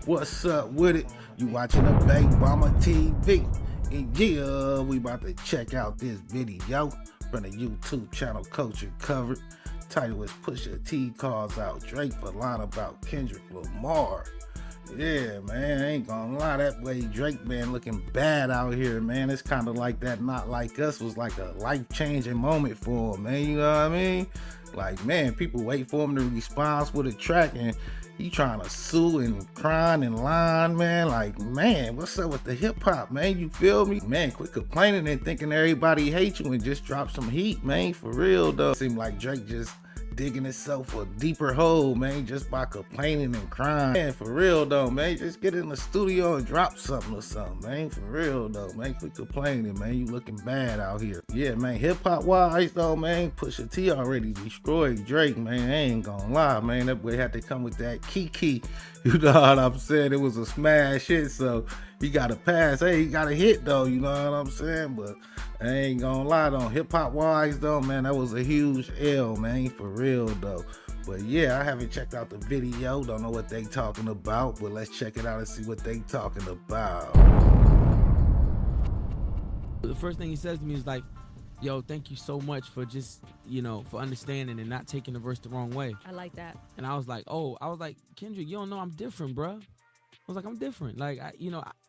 What's up with it? You watching the Big Mama TV? And yeah, we about to check out this video from the YouTube channel Culture Covered. Title is Pusha T calls out Drake for line about Kendrick Lamar. Yeah, man, I ain't gonna lie, that way Drake, man, looking bad out here, man. It's kind of like that Not Like Us was like a life-changing moment for him, man, you know what I mean? Like, man, people wait for him to respond with a track, and he trying to sue and crying and lying, man. Like, man, what's up with the hip-hop, man? You feel me? Man, quit complaining and thinking everybody hates you and just drop some heat, man, for real, though. Seem like Drake just digging himself a deeper hole, man, just by complaining and crying. Man, for real though, man, just get in the studio and drop something or something, man, for real though, man. Quit complaining, man, you looking bad out here. Yeah, man, hip-hop wise though, man, Pusha T already destroyed Drake, man. I ain't gonna lie, man, that boy had to come with that kiki, you know what I'm saying? It was a smash hit, so he got a pass. Hey, he got a hit though, you know what I'm saying? But I ain't gonna lie though, hip-hop wise though, man, that was a huge L, man, for real though. But yeah, I haven't checked out the video, don't know what they talking about, but let's check it out and see what they talking about. The first thing he says to me is like, yo, thank you so much for just, for understanding and not taking the verse the wrong way. I like that. And I was like, Kendrick, you don't know I'm different, bruh. I was like, I'm different. Like,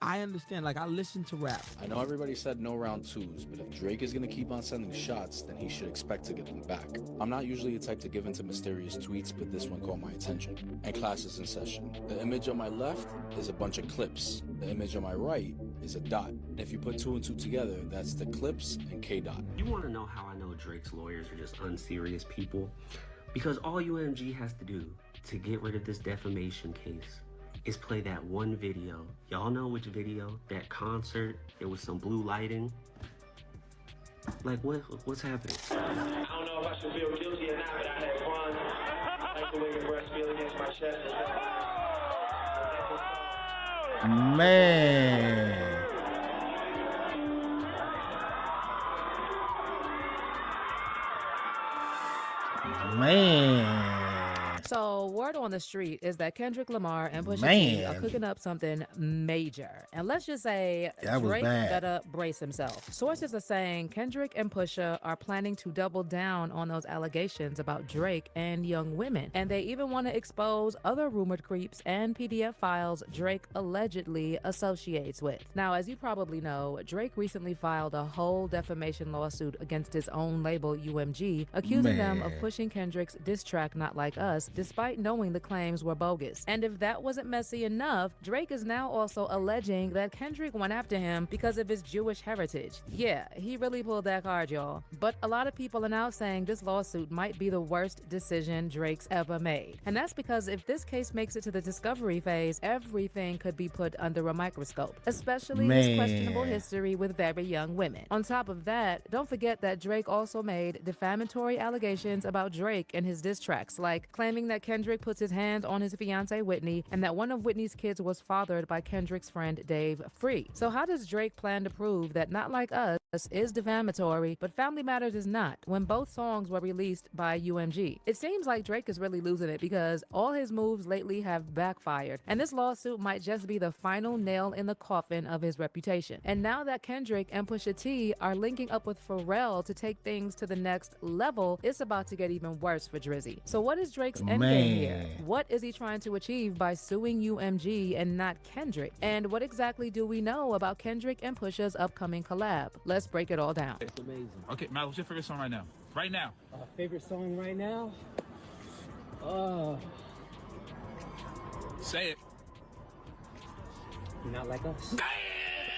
I understand. Like, I listen to rap. I know everybody said no round twos, but if Drake is going to keep on sending shots, then he should expect to get them back. I'm not usually the type to give into mysterious tweets, but this one caught my attention. And class is in session. The image on my left is a bunch of clips. The image on my right is a dot. If you put 2 and 2 together, that's the clips and K dot. You want to know how I know Drake's lawyers are just unserious people? Because all UMG has to do to get rid of this defamation case is play that one video. Y'all know which video? That concert, there was some blue lighting. Like, what's happening? I don't know if I should feel guilty or not, but I had fun. I like the way your breast feel against my chest. Man. Man. So, word on the street is that Kendrick Lamar and Pusha T are cooking up something major. And let's just say Drake better brace himself. Sources are saying Kendrick and Pusha are planning to double down on those allegations about Drake and young women. And they even want to expose other rumored creeps and PDF files Drake allegedly associates with. Now, as you probably know, Drake recently filed a whole defamation lawsuit against his own label, UMG, accusing them of pushing Kendrick's diss track Not Like Us, despite knowing the claims were bogus. And if that wasn't messy enough, Drake is now also alleging that Kendrick went after him because of his Jewish heritage. Yeah, he really pulled that card, y'all. But a lot of people are now saying this lawsuit might be the worst decision Drake's ever made. And that's because if this case makes it to the discovery phase, everything could be put under a microscope, especially his questionable history with very young women. On top of that, don't forget that Drake also made defamatory allegations about Drake and his diss tracks, like claiming that Kendrick puts his hands on his fiancée Whitney and that one of Whitney's kids was fathered by Kendrick's friend Dave Free. So how does Drake plan to prove that Not Like Us is defamatory, but Family Matters is not, when both songs were released by UMG? It seems like Drake is really losing it because all his moves lately have backfired, and this lawsuit might just be the final nail in the coffin of his reputation. And now that Kendrick and Pusha T are linking up with Pharrell to take things to the next level, it's about to get even worse for Drizzy. So what is Drake's endgame here? What is he trying to achieve by suing UMG and not Kendrick? And what exactly do we know about Kendrick and Pusha's upcoming collab? Let's break it all down. It's amazing. Okay, Matt, what's your favorite song right now? Right now. Favorite song right now? Say it. Not Like Us.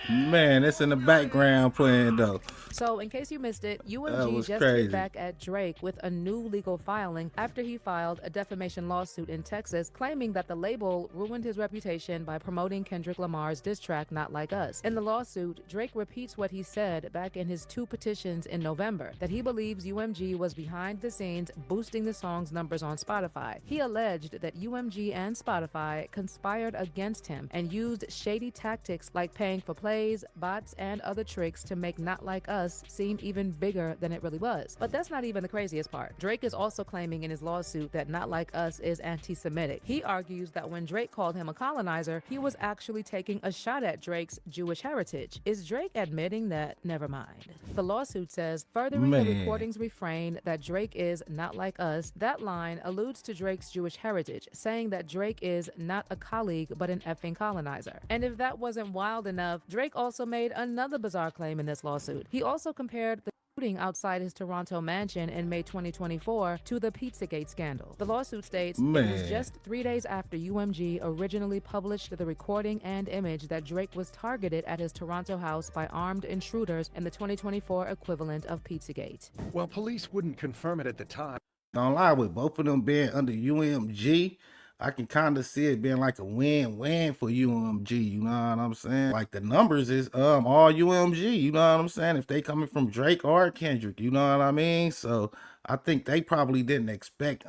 Man, it's in the background playing though. So, in case you missed it, UMG just hit back at Drake with a new legal filing after he filed a defamation lawsuit in Texas claiming that the label ruined his reputation by promoting Kendrick Lamar's diss track Not Like Us. In the lawsuit, Drake repeats what he said back in his 2 petitions in November, that he believes UMG was behind the scenes boosting the song's numbers on Spotify. He alleged that UMG and Spotify conspired against him and used shady tactics like paying for play plays, bots, and other tricks to make Not Like Us seem even bigger than it really was. But that's not even the craziest part. Drake is also claiming in his lawsuit that Not Like Us is anti-Semitic. He argues that when Drake called him a colonizer, he was actually taking a shot at Drake's Jewish heritage. Is Drake admitting that? Never mind. The lawsuit says, furthering the recording's refrain that Drake is not like us, that line alludes to Drake's Jewish heritage, saying that Drake is not a colleague but an effing colonizer. And if that wasn't wild enough, Drake also made another bizarre claim in this lawsuit. He also compared the shooting outside his Toronto mansion in May 2024 to the Pizzagate scandal. The lawsuit states it was just 3 days after UMG originally published the recording and image that Drake was targeted at his Toronto house by armed intruders in the 2024 equivalent of Pizzagate. Well, police wouldn't confirm it at the time. Don't lie, with both of them being under UMG, I can kind of see it being like a win-win for UMG, you know what I'm saying? Like the numbers is all UMG, you know what I'm saying? If they coming from Drake or Kendrick, you know what I mean? So I think they probably didn't expect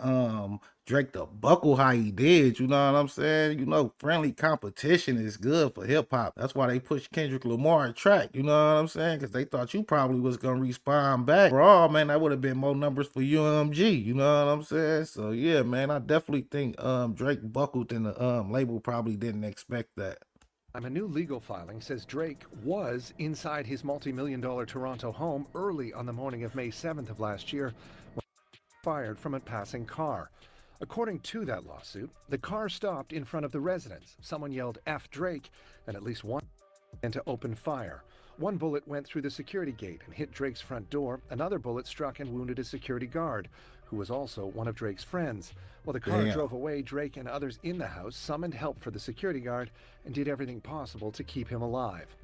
Drake to buckle how he did, you know what I'm saying? You know, friendly competition is good for hip-hop. That's why they pushed Kendrick Lamar track, you know what I'm saying? Because they thought you probably was going to respond back. Overall, man, that would have been more numbers for UMG, you know what I'm saying? So, yeah, man, I definitely think Drake buckled and the label probably didn't expect that. A new legal filing says Drake was inside his multi-million-dollar Toronto home early on the morning of May 7th of last year when fired from a passing car. According to that lawsuit, the car stopped in front of the residence. Someone yelled F Drake, and at least one began to open fire. One bullet went through the security gate and hit Drake's front door. Another bullet struck and wounded a security guard, who was also one of Drake's friends. While the car drove away, Drake and others in the house summoned help for the security guard and did everything possible to keep him alive.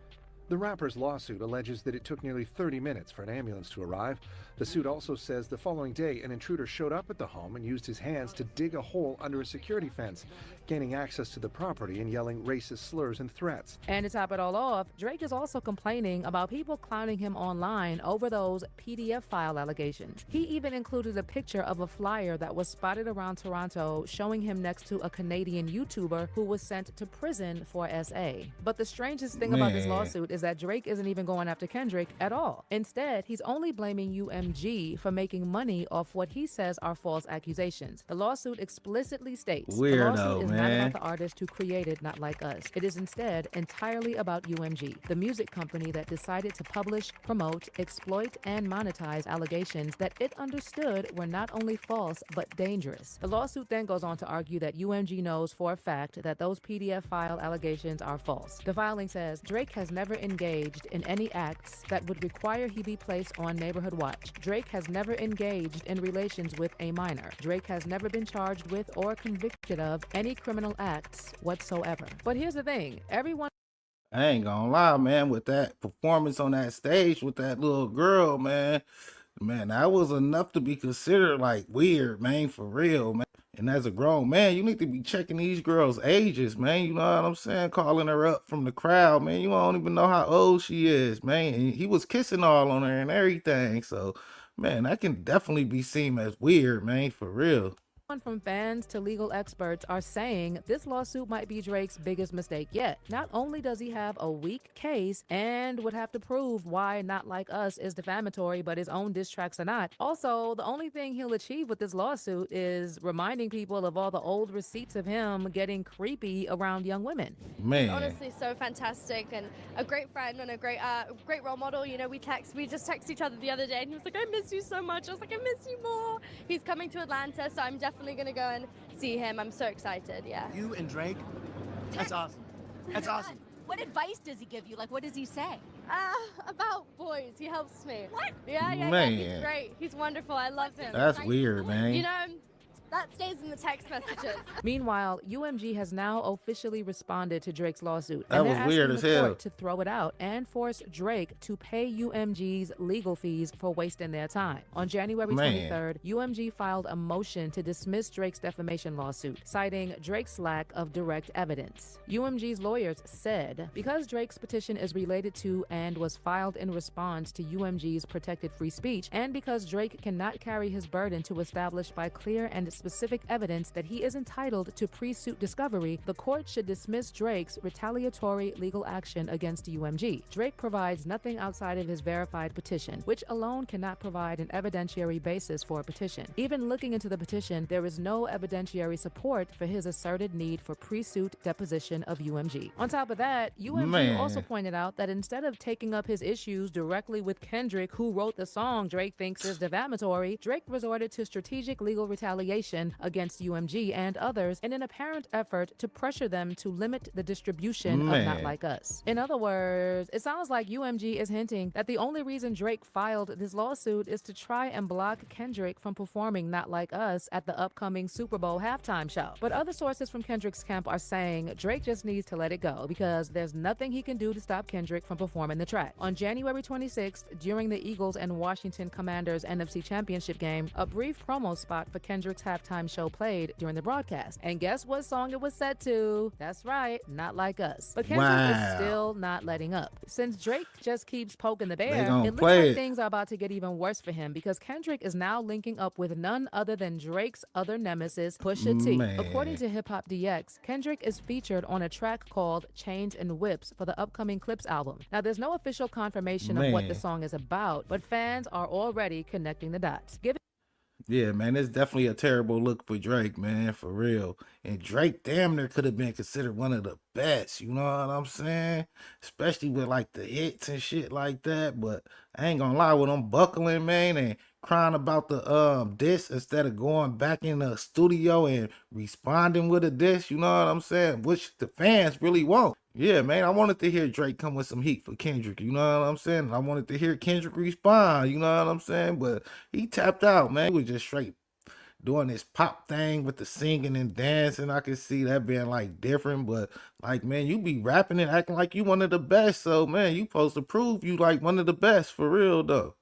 The rapper's lawsuit alleges that it took nearly 30 minutes for an ambulance to arrive. The suit also says the following day, an intruder showed up at the home and used his hands to dig a hole under a security fence, gaining access to the property and yelling racist slurs and threats. And to top it all off, Drake is also complaining about people clowning him online over those PDF file allegations. He even included a picture of a flyer that was spotted around Toronto showing him next to a Canadian YouTuber who was sent to prison for SA. But the strangest thing about this lawsuit is that Drake isn't even going after Kendrick at all. Instead, he's only blaming UMG for making money off what he says are false accusations. The lawsuit explicitly states the lawsuit is not about the artist who created Not Like Us. It is instead entirely about UMG, the music company that decided to publish, promote, exploit, and monetize allegations that it understood were not only false but dangerous. The lawsuit then goes on to argue that UMG knows for a fact that those PDF file allegations are false. The filing says Drake has never engaged in any acts that would require he be placed on neighborhood watch. Drake has never engaged in relations with a minor. Drake has never been charged with or convicted of any criminal acts whatsoever. But here's the thing, everyone I ain't gonna lie, man, with that performance on that stage with that little girl, man, that was enough to be considered like weird, man, for real, man. And as a grown man, you need to be checking these girls' ages, man. You know what I'm saying? Calling her up from the crowd, man. You don't even know how old she is, man. And he was kissing all on her and everything. So, man, that can definitely be seen as weird, man, for real. From fans to legal experts are saying this lawsuit might be Drake's biggest mistake yet. Not only does he have a weak case and would have to prove why Not Like Us is defamatory, but his own diss tracks are not. Also, the only thing he'll achieve with this lawsuit is reminding people of all the old receipts of him getting creepy around young women. Man, honestly, so fantastic and a great friend and a great role model. You know, we just texted each other the other day, and he was like, "I miss you so much." I was like, "I miss you more." He's coming to Atlanta, so I'm definitely gonna go and see him. I'm so excited. Yeah. You and Drake, that's awesome. That's awesome. What advice does he give you? Like, what does he say? About boys. He helps me. What? Yeah. He's great. He's wonderful. I love him. That's weird, man. You know, that stays in the text messages. Meanwhile, UMG has now officially responded to Drake's lawsuit. That was weird as hell. To throw it out and force Drake to pay UMG's legal fees for wasting their time. On January 23rd, UMG filed a motion to dismiss Drake's defamation lawsuit, citing Drake's lack of direct evidence. UMG's lawyers said, because Drake's petition is related to and was filed in response to UMG's protected free speech, and because Drake cannot carry his burden to establish by clear and specific evidence that he is entitled to pre-suit discovery, the court should dismiss Drake's retaliatory legal action against UMG. Drake provides nothing outside of his verified petition, which alone cannot provide an evidentiary basis for a petition. Even looking into the petition, there is no evidentiary support for his asserted need for pre-suit deposition of UMG. On top of that, UMG also pointed out that instead of taking up his issues directly with Kendrick, who wrote the song Drake thinks is defamatory, Drake resorted to strategic legal retaliation against UMG and others in an apparent effort to pressure them to limit the distribution of Not Like Us. In other words, it sounds like UMG is hinting that the only reason Drake filed this lawsuit is to try and block Kendrick from performing Not Like Us at the upcoming Super Bowl halftime show. But other sources from Kendrick's camp are saying Drake just needs to let it go because there's nothing he can do to stop Kendrick from performing the track. On January 26th, during the Eagles and Washington Commanders NFC Championship game, a brief promo spot for Kendrick's halftime show played during the broadcast. And guess what song it was set to? That's right, Not Like Us. But Kendrick is still not letting up. Since Drake just keeps poking the bear, it looks like things are about to get even worse for him because Kendrick is now linking up with none other than Drake's other nemesis, Pusha T. According to Hip Hop DX, Kendrick is featured on a track called Chains and Whips for the upcoming Clips album. Now, there's no official confirmation of what the song is about, but fans are already connecting the dots. Yeah, man, it's definitely a terrible look for Drake, man, for real. And Drake damn near could have been considered one of the best, you know what I'm saying? Especially with like the hits and shit like that. But I ain't gonna lie, with him buckling, man, and crying about the diss instead of going back in the studio and responding with a diss, you know what I'm saying? Which the fans really want. Yeah, man, I wanted to hear Drake come with some heat for Kendrick, you know what I'm saying? I wanted to hear Kendrick respond, you know what I'm saying? But he tapped out, man. He was just straight doing this pop thing with the singing and dancing. I could see that being like different, but like, man, you be rapping and acting like you one of the best. So, man, you supposed to prove you like one of the best for real, though.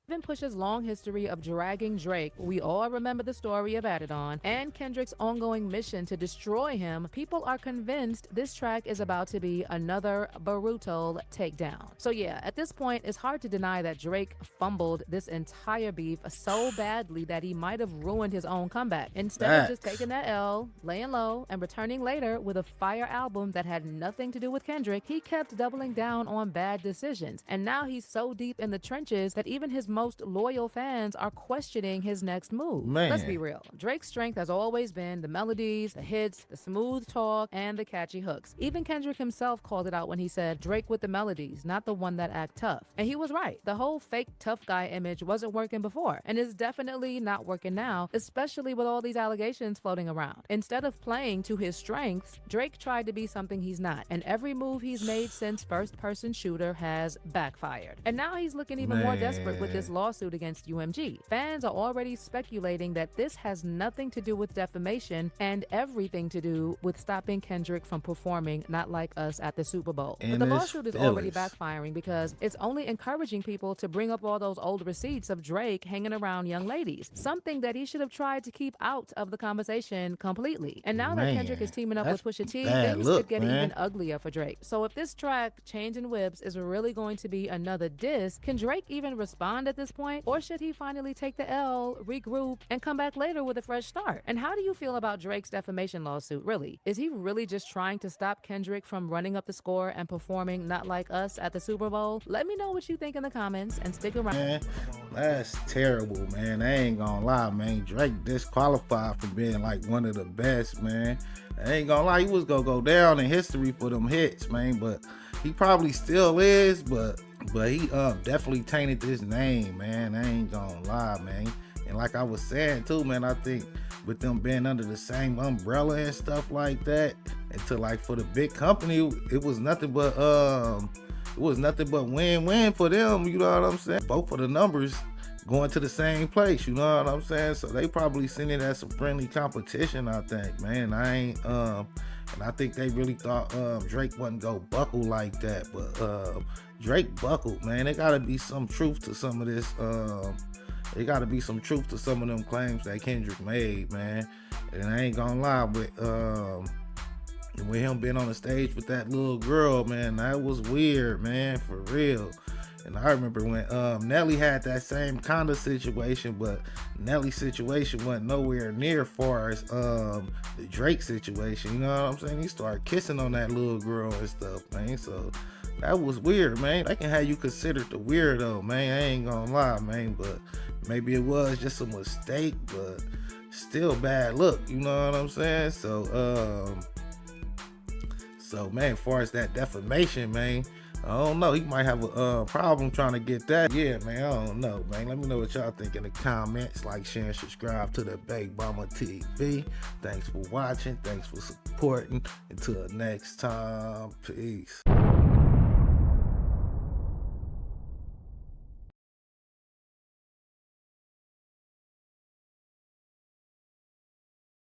Given Pusha's long history of dragging Drake, we all remember the story of Adidon, and Kendrick's ongoing mission to destroy him, people are convinced this track is about to be another brutal takedown. So yeah, at this point, it's hard to deny that Drake fumbled this entire beef so badly that he might have ruined his own comeback. Instead of just taking that L, laying low, and returning later with a fire album that had nothing to do with Kendrick, he kept doubling down on bad decisions. And now he's so deep in the trenches that even his most loyal fans are questioning his next move. Let's be real. Drake's strength has always been the melodies, the hits, the smooth talk, and the catchy hooks. Even Kendrick himself called it out when he said, Drake with the melodies, not the one that act tough. And he was right. The whole fake tough guy image wasn't working before, and is definitely not working now, especially with all these allegations floating around. Instead of playing to his strengths, Drake tried to be something he's not, and every move he's made since first-person shooter has backfired. And now he's looking even more desperate with this lawsuit against UMG. Fans are already speculating that this has nothing to do with defamation and everything to do with stopping Kendrick from performing Not Like Us at the Super Bowl. But the lawsuit is already backfiring because it's only encouraging people to bring up all those old receipts of Drake hanging around young ladies, something that he should have tried to keep out of the conversation completely. And now that Kendrick is teaming up with Pusha T, things could get even uglier for Drake. So if this track, Chains and Whips, is really going to be another diss, can Drake even respond at this point? Or should he finally take the L, regroup, and come back later with a fresh start? And how do you feel about Drake's defamation lawsuit, really? Is he really just trying to stop Kendrick from running up the score and performing Not Like Us at the Super Bowl? Let me know what you think in the comments and stick around. Man, that's terrible, man. I ain't gonna lie, man. Drake disqualified for being like one of the best, man. I ain't gonna lie, he was gonna go down in history for them hits, man, but he probably still is, but he definitely tainted this name, man. I ain't gonna lie, man. And like I was saying too, man, I think with them being under the same umbrella and stuff like that, and to like for the big company, it was nothing but win-win for them, you know what I'm saying? Both of the numbers going to the same place, you know what I'm saying? So they probably seen it as some friendly competition, I think, man. And I think they really thought Drake wasn't go buckle like that, but Drake buckled, man. There gotta be some truth to some of this. There gotta be some truth to some of them claims that Kendrick made, man. And I ain't gonna lie, with him being on the stage with that little girl, man, that was weird, man, for real. And I remember when Nelly had that same kind of situation, but Nelly's situation wasn't nowhere near far as the Drake situation. You know what I'm saying? He started kissing on that little girl and stuff, man. So that was weird, man. That can have you considered the weirdo, man. I ain't gonna lie, man. But maybe it was just a mistake, but still bad look. You know what I'm saying? So man, as far as that defamation, man, I don't know. He might have a problem trying to get that. Yeah, man, I don't know, man. Let me know what y'all think in the comments. Like, share, and subscribe to the Big Mama TV. Thanks for watching. Thanks for supporting. Until next time, peace.